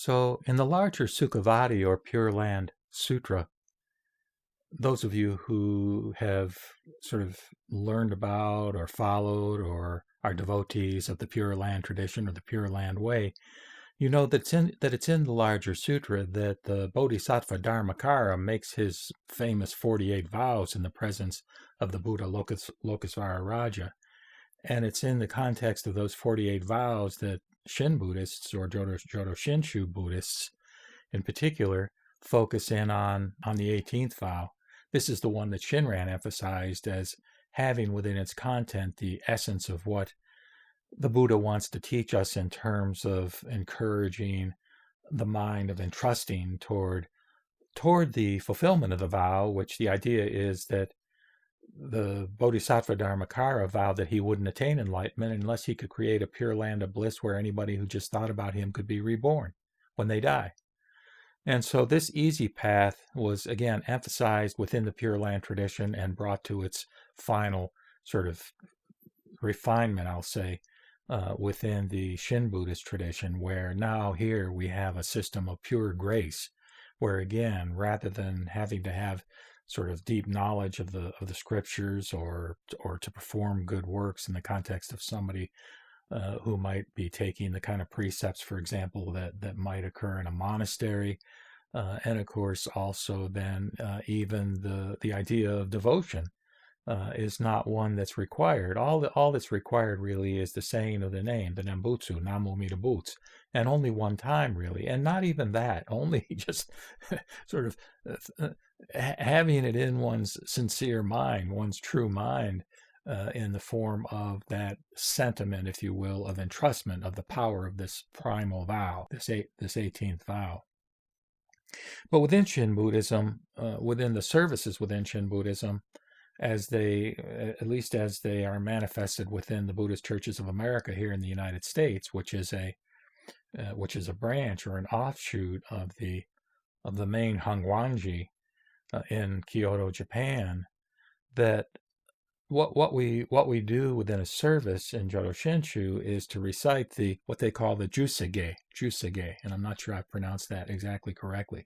So, in the larger Sukhavati or Pure Land Sutra, those of you who have sort of learned about or followed or are devotees of the Pure Land tradition or the Pure Land way, you know that it's in the larger sutra that the Bodhisattva Dharmakara makes his famous 48 vows in the presence of the Buddha Lokasvara Raja. And it's in the context of those 48 vows that Shin Buddhists or Jodo Shinshu Buddhists in particular focus in on the 18th vow. This is the one that Shinran emphasized as having within its content the essence of what the Buddha wants to teach us in terms of encouraging the mind of entrusting toward the fulfillment of the vow, which the idea is that the Bodhisattva Dharmakara vowed that he wouldn't attain enlightenment unless he could create a pure land of bliss where anybody who just thought about him could be reborn when they die. And so this easy path was, again, emphasized within the Pure Land tradition and brought to its final sort of refinement, I'll say, within the Shin Buddhist tradition, where now here we have a system of pure grace, where again, rather than having to have sort of deep knowledge of the scriptures or to perform good works in the context of somebody who might be taking the kind of precepts, for example, that might occur in a monastery, and of course also then even the idea of devotion is not one that's required. All that's required really is the saying of the name, the Nembutsu, Namu Butsu, and only one time really, and not even that, only just sort of having it in one's sincere mind, one's true mind, in the form of that sentiment, if you will, of entrustment of the power of this primal vow, this 18th vow. But within Shin Buddhism, within the services within Shin Buddhism, as they, at least as they are manifested within the Buddhist churches of America here in the United States, which is a branch or an offshoot of the main Hongwanji in Kyoto, Japan, that what we do within a service in Jodo Shinshu is to recite what they call the Juseige, and I'm not sure I pronounced that exactly correctly.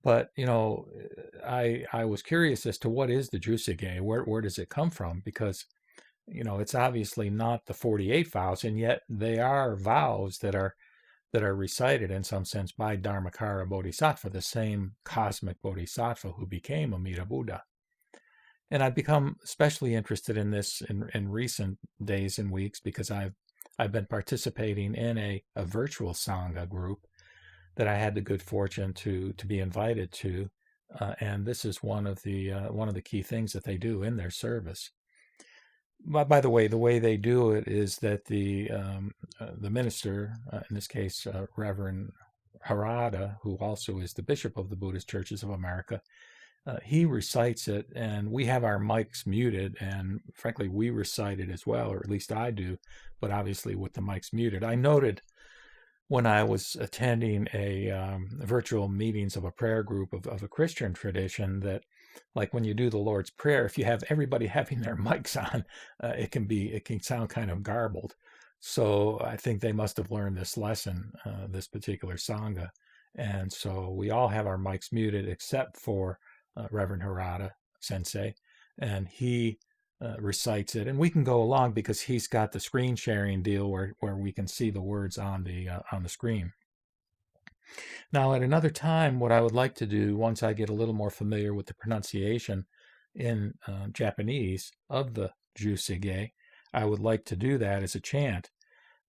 But, I was curious as to what is the Juseige, where does it come from? Because, it's obviously not the 48 vows, and yet they are vows that are recited in some sense by Dharmakara Bodhisattva, the same cosmic Bodhisattva who became Amida Buddha. And I've become especially interested in this in recent days and weeks because I've been participating in a virtual Sangha group that I had the good fortune to be invited to, and this is one of the key things that they do in their service. By the way they do it is that the minister, in this case Reverend Harada, who also is the bishop of the Buddhist Churches of America, he recites it, and we have our mics muted, and frankly, we recite it as well, or at least I do, but obviously with the mics muted. I noted when I was attending a virtual meetings of a prayer group of a Christian tradition that, like when you do the Lord's Prayer, if you have everybody having their mics on, it can sound kind of garbled. So I think they must have learned this lesson, this particular Sangha. And so we all have our mics muted except for Reverend Harada Sensei, and he recites it. And we can go along because he's got the screen sharing deal where we can see the words on the screen. Now, at another time, what I would like to do, once I get a little more familiar with the pronunciation in Japanese of the Juseige, I would like to do that as a chant.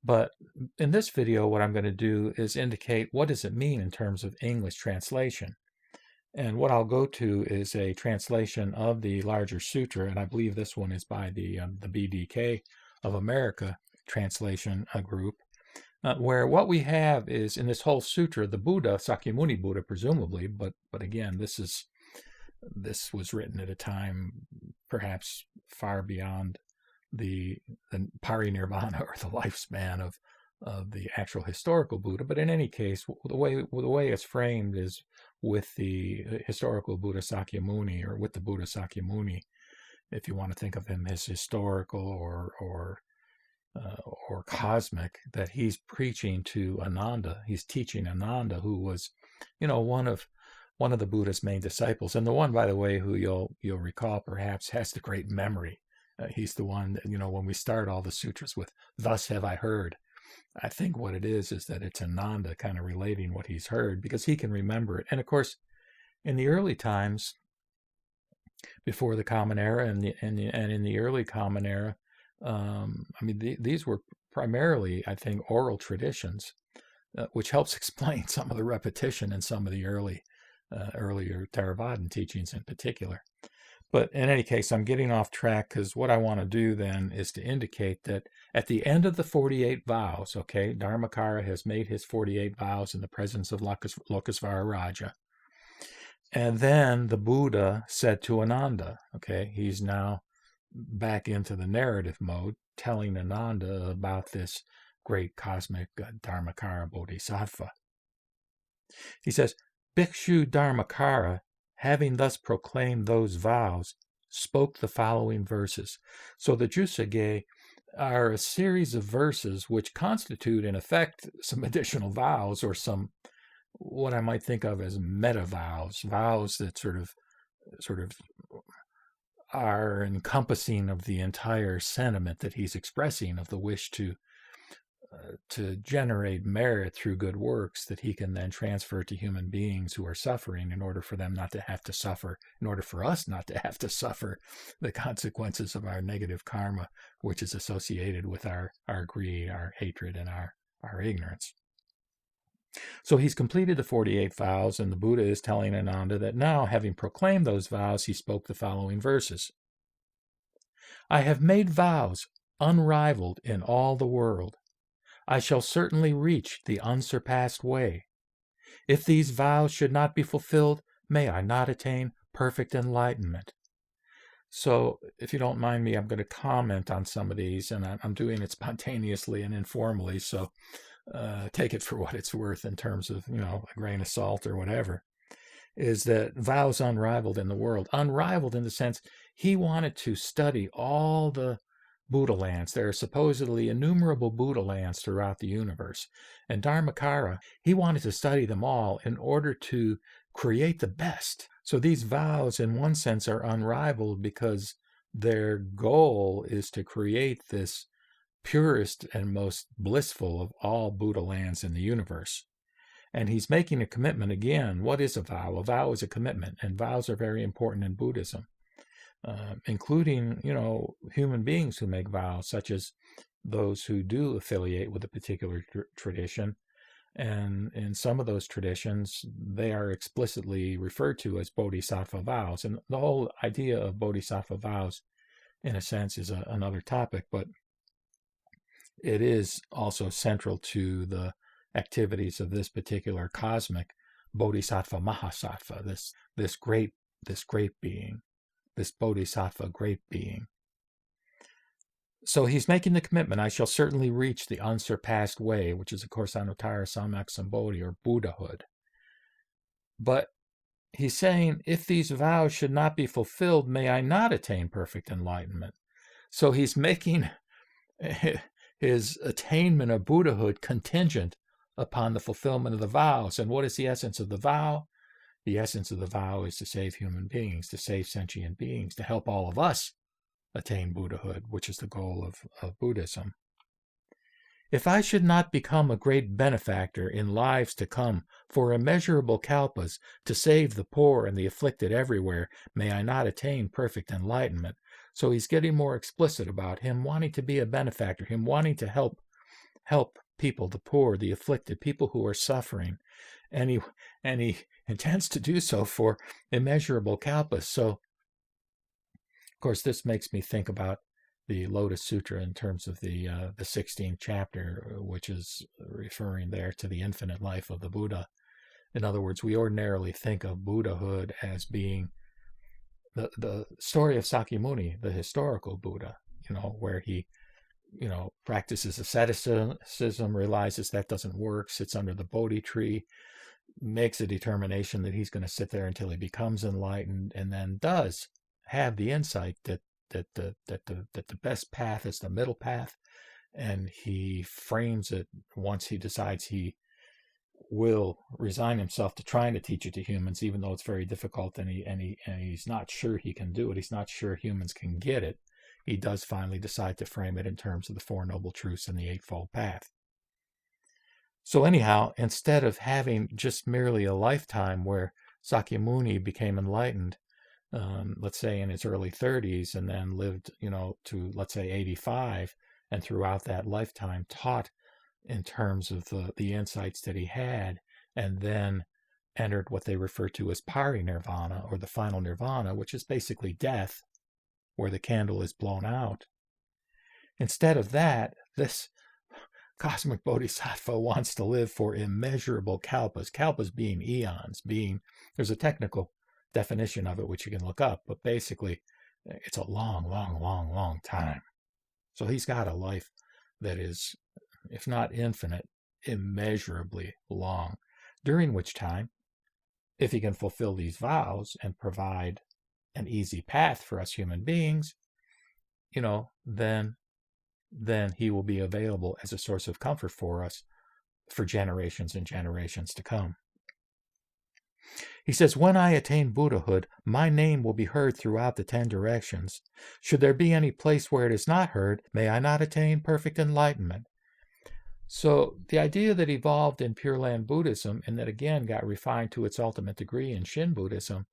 But in this video, what I'm going to do is indicate what does it mean in terms of English translation. And what I'll go to is a translation of the larger sutra, and I believe this one is by the BDK of America translation group, where what we have is in this whole sutra, the Buddha, Sakyamuni Buddha, presumably, but again, this was written at a time perhaps far beyond the parinirvana or the lifespan of the actual historical Buddha. But in any case, the way it's framed is with the historical Buddha Sakyamuni, or with the Buddha Sakyamuni, if you want to think of him as historical or or cosmic that he's preaching to Ananda. He's teaching Ananda, who was, one of the Buddha's main disciples, and the one, by the way, who you'll recall perhaps has the great memory. He's the one that, when we start all the sutras with "Thus have I heard," I think what it is that it's Ananda kind of relating what he's heard because he can remember it. And of course, in the early times, before the Common Era and in the early Common Era, these were primarily, I think, oral traditions, which helps explain some of the repetition in some of the earlier Theravadan teachings in particular. But in any case, I'm getting off track because what I want to do then is to indicate that at the end of the 48 vows, okay, Dharmakara has made his 48 vows in the presence of Lokasvara Raja. And then the Buddha said to Ananda, okay, he's now back into the narrative mode, telling Ananda about this great cosmic Dharmakara Bodhisattva. He says, Bhikshu Dharmakara, having thus proclaimed those vows, spoke the following verses. So the Juseige are a series of verses which constitute, in effect, some additional vows or some what I might think of as meta vows, vows that sort of are encompassing of the entire sentiment that he's expressing of the wish to generate merit through good works that he can then transfer to human beings who are suffering in order for them not to have to suffer, in order for us not to have to suffer the consequences of our negative karma, which is associated with our greed, our hatred, and our ignorance. So he's completed the 48 vows, and the Buddha is telling Ananda that now, having proclaimed those vows, he spoke the following verses. I have made vows unrivaled in all the world. I shall certainly reach the unsurpassed way. If these vows should not be fulfilled, may I not attain perfect enlightenment. So, if you don't mind me, I'm going to comment on some of these, and I'm doing it spontaneously and informally, so take it for what it's worth in terms of, a grain of salt or whatever, is that vows unrivaled in the world. Unrivaled in the sense he wanted to study all the Buddha lands. There are supposedly innumerable Buddha lands throughout the universe. And Dharmakara, he wanted to study them all in order to create the best. So these vows, in one sense, are unrivaled because their goal is to create this purest and most blissful of all Buddha lands in the universe. And he's making a commitment again. What is a vow? A vow is a commitment, and vows are very important in Buddhism, including, human beings who make vows, such as those who do affiliate with a particular tradition. And in some of those traditions, they are explicitly referred to as Bodhisattva vows. And the whole idea of Bodhisattva vows, in a sense, is another topic, but it is also central to the activities of this particular cosmic Bodhisattva Mahasattva, this great being, this Bodhisattva great being. So he's making the commitment, I shall certainly reach the unsurpassed way, which is, of course, Anuttara Samyak Sambodhi, or Buddhahood. But he's saying, if these vows should not be fulfilled, may I not attain perfect enlightenment. So he's making his attainment of Buddhahood contingent upon the fulfillment of the vows. And what is the essence of the vow? The essence of the vow is to save human beings, to save sentient beings, to help all of us attain Buddhahood, which is the goal of Buddhism. If I should not become a great benefactor in lives to come for immeasurable kalpas to save the poor and the afflicted everywhere, may I not attain perfect enlightenment. So he's getting more explicit about him wanting to be a benefactor, him wanting to help people, the poor, the afflicted, people who are suffering. And he intends to do so for immeasurable kalpas. So, of course, this makes me think about the Lotus Sutra in terms of the 16th chapter, which is referring there to the infinite life of the Buddha. In other words, we ordinarily think of Buddhahood as being the story of Sakyamuni, the historical Buddha, where he, practices asceticism, realizes that doesn't work, sits under the Bodhi tree, makes a determination that he's going to sit there until he becomes enlightened, and then does have the insight that the best path is the middle path, and he frames it once he decides he will resign himself to trying to teach it to humans, even though it's very difficult, and he's not sure he can do it. He's not sure humans can get it. He does finally decide to frame it in terms of the Four Noble Truths and the Eightfold Path. So anyhow, instead of having just merely a lifetime where Sakyamuni became enlightened, let's say in his early 30s, and then lived, to, let's say, 85, and throughout that lifetime taught in terms of the insights that he had, and then entered what they refer to as parinirvana, or the final nirvana, which is basically death, where the candle is blown out. Instead of that, this cosmic bodhisattva wants to live for immeasurable kalpas, kalpas being eons, there's a technical definition of it which you can look up, but basically it's a long, long, long, long time. So he's got a life that is, if not infinite, immeasurably long, during which time, if he can fulfill these vows and provide an easy path for us human beings, then he will be available as a source of comfort for us for generations and generations to come. He says, when I attain Buddhahood, my name will be heard throughout the 10 directions. Should there be any place where it is not heard, may I not attain perfect enlightenment. So the idea that evolved in Pure Land Buddhism, and that again got refined to its ultimate degree in Shin Buddhism,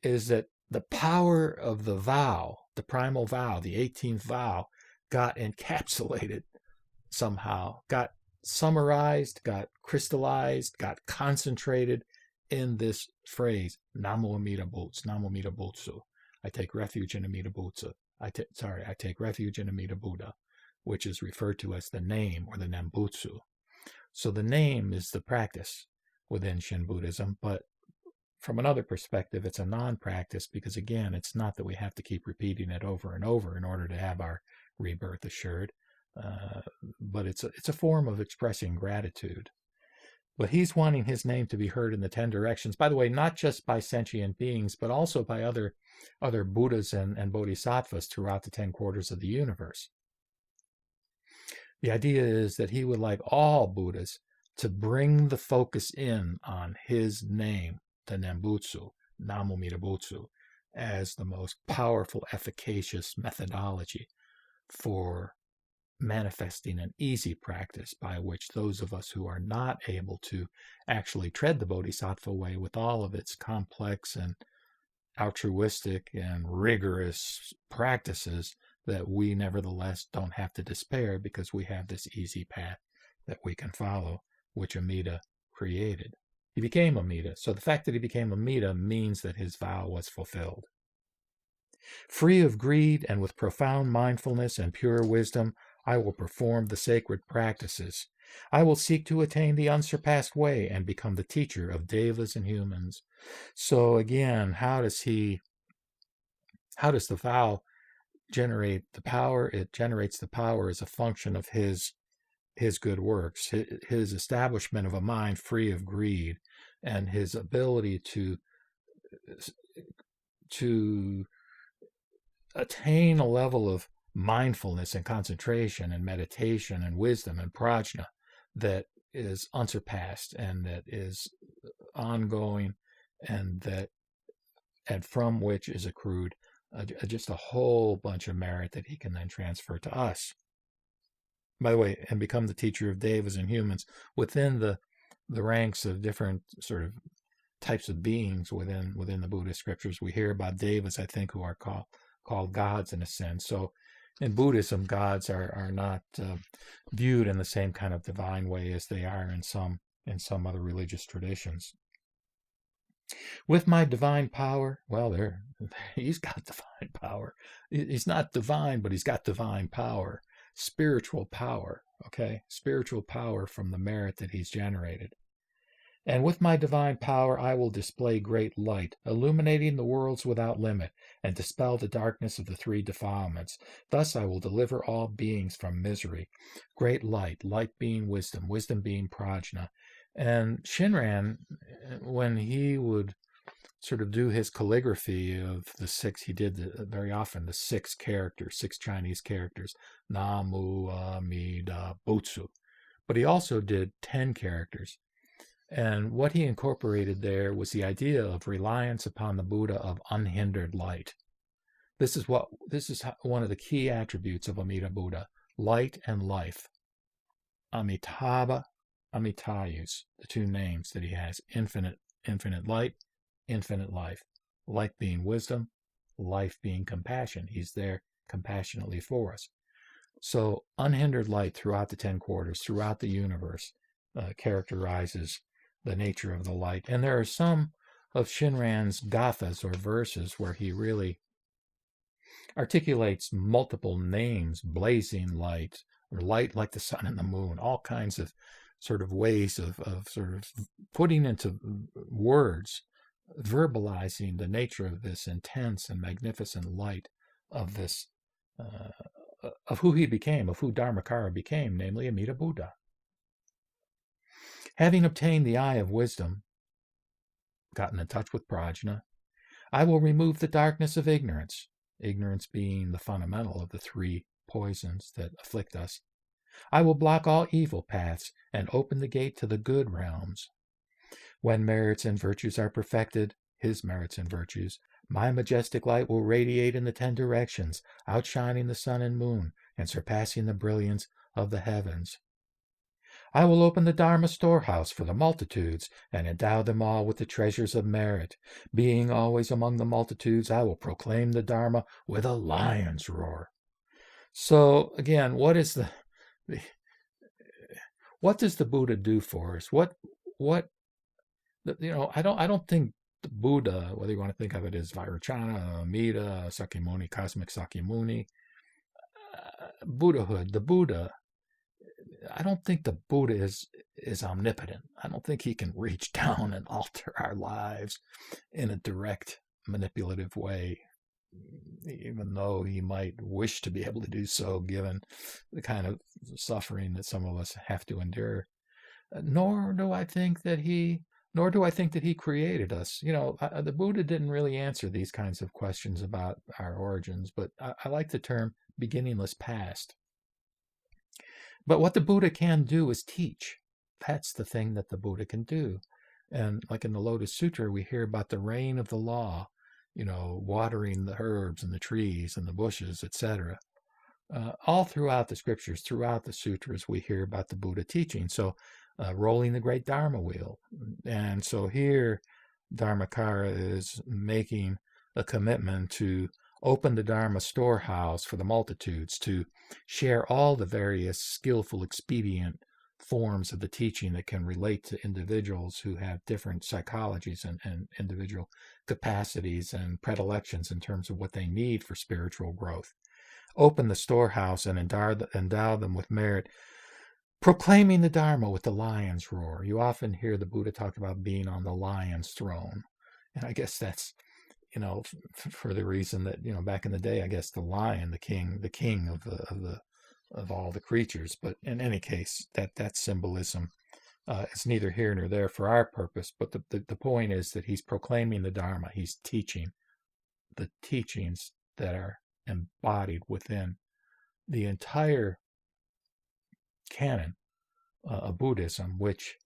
is that the power of the vow, the primal vow, the 18th vow, got encapsulated somehow, got summarized, got crystallized, got concentrated in this phrase, Namu Amida Butsu, Namu Amida Butsu. I take refuge in Amida Butsu. I take refuge in Amida Buddha, which is referred to as the name, or the Nembutsu. So the name is the practice within Shin Buddhism, but from another perspective, it's a non-practice, because again, it's not that we have to keep repeating it over and over in order to have our rebirth assured, but it's a form of expressing gratitude. But he's wanting his name to be heard in the 10 directions, by the way, not just by sentient beings, but also by other Buddhas and Bodhisattvas throughout the 10 quarters of the universe. The idea is that he would like all Buddhas to bring the focus in on his name, the Nembutsu, Namu Amida Butsu, as the most powerful, efficacious methodology for manifesting an easy practice by which those of us who are not able to actually tread the Bodhisattva way with all of its complex and altruistic and rigorous practices, that we nevertheless don't have to despair, because we have this easy path that we can follow, which Amida created. He became Amida, so the fact that he became Amida means that his vow was fulfilled. Free of greed and with profound mindfulness and pure wisdom, I will perform the sacred practices. I will seek to attain the unsurpassed way and become the teacher of devas and humans. So again, how does the vow generate the power? It generates the power as a function of his good works, his establishment of a mind free of greed, and his ability to attain a level of mindfulness and concentration and meditation and wisdom and prajna that is unsurpassed and that is ongoing, and from which is accrued just a whole bunch of merit that he can then transfer to us. By the way, and become the teacher of devas and humans within the ranks of different sort of types of beings within the Buddhist scriptures. We hear about devas, I think, who are called gods in a sense. So in Buddhism, gods are not viewed in the same kind of divine way as they are in some other religious traditions. With my divine power, well, he's got divine power. He's not divine, but he's got divine power, spiritual power, okay? Spiritual power from the merit that he's generated. And with my divine power, I will display great light, illuminating the worlds without limit, and dispel the darkness of the 3 defilements. Thus I will deliver all beings from misery. Great light, light being wisdom, wisdom being prajna. And Shinran, when he would sort of do his calligraphy of the six, he did very often the six characters, six Chinese characters, Namu, Amida, Butsu. But he also did 10 characters. And what he incorporated there was the idea of reliance upon the Buddha of unhindered light. This is one of the key attributes of Amida Buddha: light and life. Amitabha, Amitayus, the two names that he has: infinite light, infinite life. Light being wisdom, life being compassion. He's there compassionately for us. So unhindered light throughout the 10 quarters, throughout the universe, characterizes the nature of the light. And there are some of Shinran's gathas, or verses, where he really articulates multiple names: blazing light, or light like the sun and the moon, all kinds of sort of ways of sort of putting into words, verbalizing the nature of this intense and magnificent light of this, of who he became, of who Dharmakara became, namely Amida Buddha. Having obtained the eye of wisdom, gotten in touch with prajna, I will remove the darkness of ignorance, ignorance being the fundamental of the three poisons that afflict us. I will block all evil paths and open the gate to the good realms. When merits and virtues are perfected, his merits and virtues, my majestic light will radiate in the 10 directions, outshining the sun and moon and surpassing the brilliance of the heavens. I will open the Dharma storehouse for the multitudes and endow them all with the treasures of merit. Being always among the multitudes, I will proclaim the Dharma with a lion's roar. So again, what does the Buddha do for us? I don't think the Buddha, whether you want to think of it as Vairocana, Amida, Sakyamuni, Cosmic Sakyamuni, Buddhahood, the Buddha, I don't think the Buddha is omnipotent. I don't think he can reach down and alter our lives in a direct, manipulative way, even though he might wish to be able to do so, given the kind of suffering that some of us have to endure. Nor do I think that he created us. The Buddha didn't really answer these kinds of questions about our origins, but I like the term beginningless past. But what the Buddha can do is teach. That's the thing that the Buddha can do. And like in the Lotus Sutra, we hear about the reign of the law, watering the herbs and the trees and the bushes, etc. All throughout the scriptures, throughout the sutras, we hear about the Buddha teaching. So rolling the great Dharma wheel. And so here, Dharmakara is making a commitment to open the Dharma storehouse for the multitudes, to share all the various skillful, expedient forms of the teaching that can relate to individuals who have different psychologies and individual capacities and predilections in terms of what they need for spiritual growth. Open the storehouse and endow them with merit, proclaiming the Dharma with the lion's roar. You often hear the Buddha talk about being on the lion's throne. And I guess that's, for the reason that, back in the day, I guess the lion, the king of all the creatures. But in any case, that symbolism is neither here nor there for our purpose. But the point is that he's proclaiming the Dharma. He's teaching the teachings that are embodied within the entire canon of Buddhism, which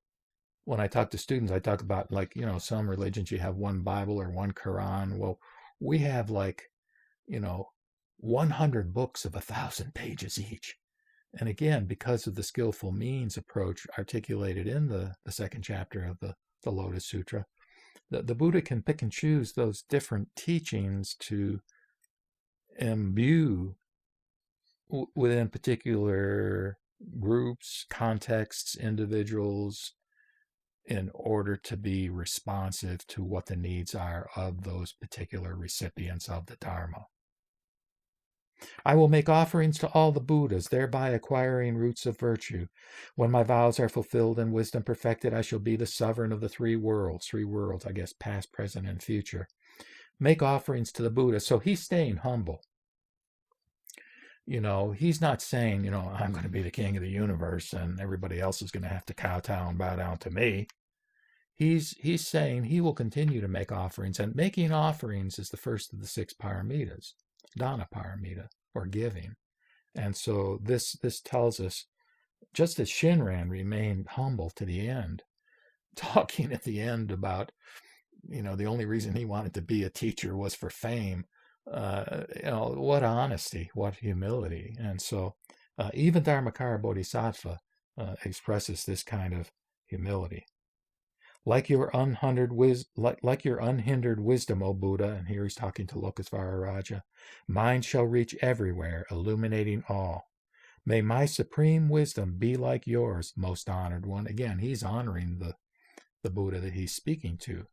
when I talk to students, I talk about, some religions you have one Bible or one Quran. Well, we have 100 books of 1,000 pages each. And again, because of the skillful means approach articulated in the second chapter of the Lotus Sutra, the Buddha can pick and choose those different teachings to imbue within particular groups, contexts, individuals, in order to be responsive to what the needs are of those particular recipients of the Dharma. I will make offerings to all the Buddhas, thereby acquiring roots of virtue. When my vows are fulfilled and wisdom perfected, I shall be the sovereign of the 3 worlds. 3 worlds, I guess, past, present, and future. Make offerings to the Buddha. So he's staying humble. He's not saying, I'm going to be the king of the universe and everybody else is going to have to kowtow and bow down to me. he's saying he will continue to make offerings, and making offerings is the first of the 6 paramitas, dana paramita, or giving. And so this tells us, just as Shinran remained humble to the end, talking at the end about, the only reason he wanted to be a teacher was for fame. What honesty, what humility. And so even Dharmakara Bodhisattva expresses this kind of humility. Like your unhindered wisdom, O Buddha, and here he's talking to Lokasvara Raja, mine shall reach everywhere, illuminating all. May my supreme wisdom be like yours, most honored one. Again, he's honoring the Buddha that he's speaking to.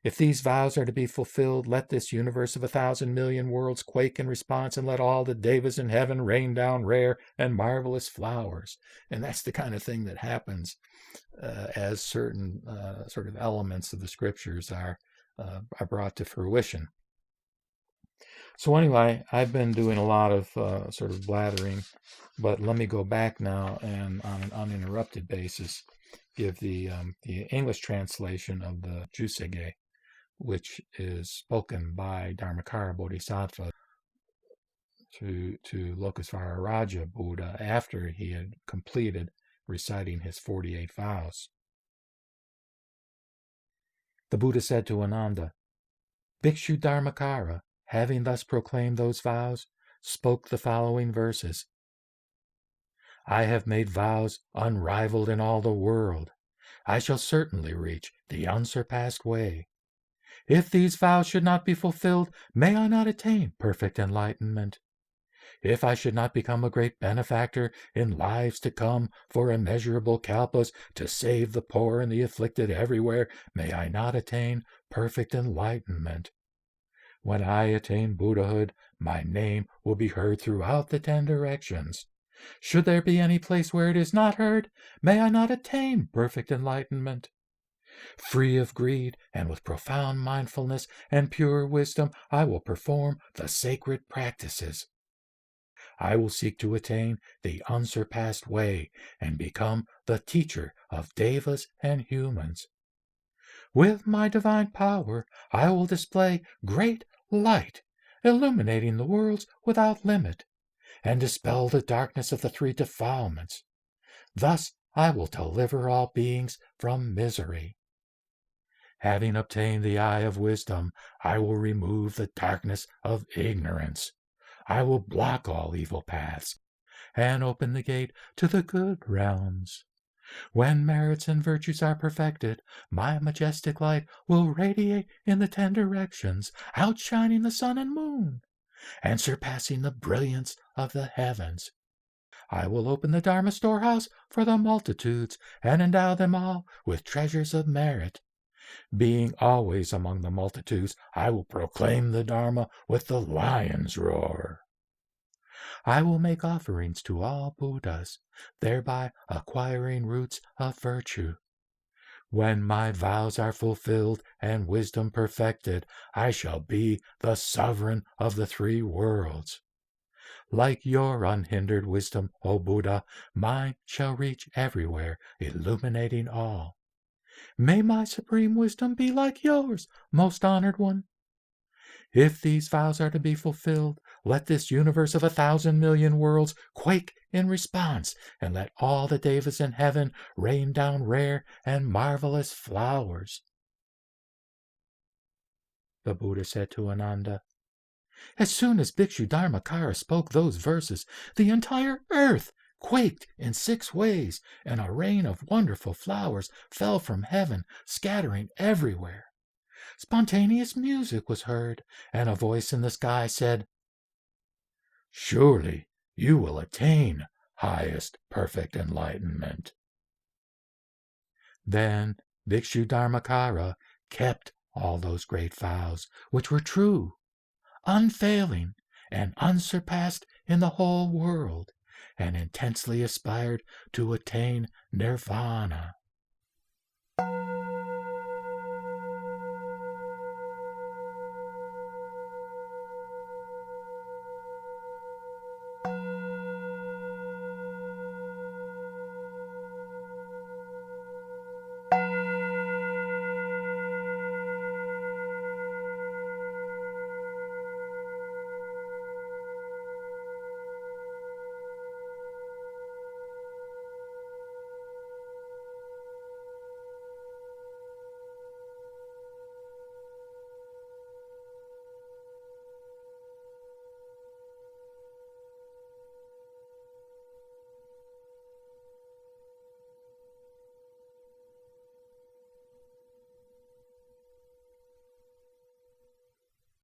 If these vows are to be fulfilled, let this universe of 1,000 million worlds quake in response, and let all the devas in heaven rain down rare and marvelous flowers. And that's the kind of thing that happens as certain sort of elements of the scriptures are brought to fruition. So anyway, I've been doing a lot of sort of blathering, but let me go back now and on an uninterrupted basis give the English translation of the Juseige, which is spoken by Dharmakara Bodhisattva to Lokasvara Raja Buddha after he had completed reciting his 48 vows. The Buddha said to Ananda, Bhikshu Dharmakara, having thus proclaimed those vows, spoke the following verses. I have made vows unrivaled in all the world. I shall certainly reach the unsurpassed way. If these vows should not be fulfilled, may I not attain perfect enlightenment. If I should not become a great benefactor in lives to come for immeasurable kalpas to save the poor and the afflicted everywhere, may I not attain perfect enlightenment. When I attain Buddhahood, my name will be heard throughout the 10 directions. Should there be any place where it is not heard, may I not attain perfect enlightenment. Free of greed and with profound mindfulness and pure wisdom, I will perform the sacred practices. I will seek to attain the unsurpassed way and become the teacher of devas and humans. With my divine power, I will display great light, illuminating the worlds without limit, and dispel the darkness of the 3 defilements. Thus I will deliver all beings from misery. Having obtained the eye of wisdom, I will remove the darkness of ignorance. I will block all evil paths and open the gate to the good realms. When merits and virtues are perfected, my majestic light will radiate in the 10 directions, outshining the sun and moon, and surpassing the brilliance of the heavens. I will open the Dharma storehouse for the multitudes and endow them all with treasures of merit. Being always among the multitudes, I will proclaim the Dharma with the lion's roar. I will make offerings to all Buddhas, thereby acquiring roots of virtue. When my vows are fulfilled and wisdom perfected, I shall be the sovereign of the 3 worlds. Like your unhindered wisdom, O Buddha, mine shall reach everywhere, illuminating all. May my supreme wisdom be like yours, most honored one. If these vows are to be fulfilled, let this universe of 1,000 million worlds quake in response, and let all the devas in heaven rain down rare and marvelous flowers. The Buddha said to Ananda, as soon as Bhikshu Dharmakara spoke those verses, the entire earth quaked in 6 ways, and a rain of wonderful flowers fell from heaven, scattering everywhere. Spontaneous music was heard, and a voice in the sky said, Surely you will attain highest perfect enlightenment. Then Bhikshu Dharmakara kept all those great vows, which were true, unfailing, and unsurpassed in the whole world, and intensely aspired to attain nirvana.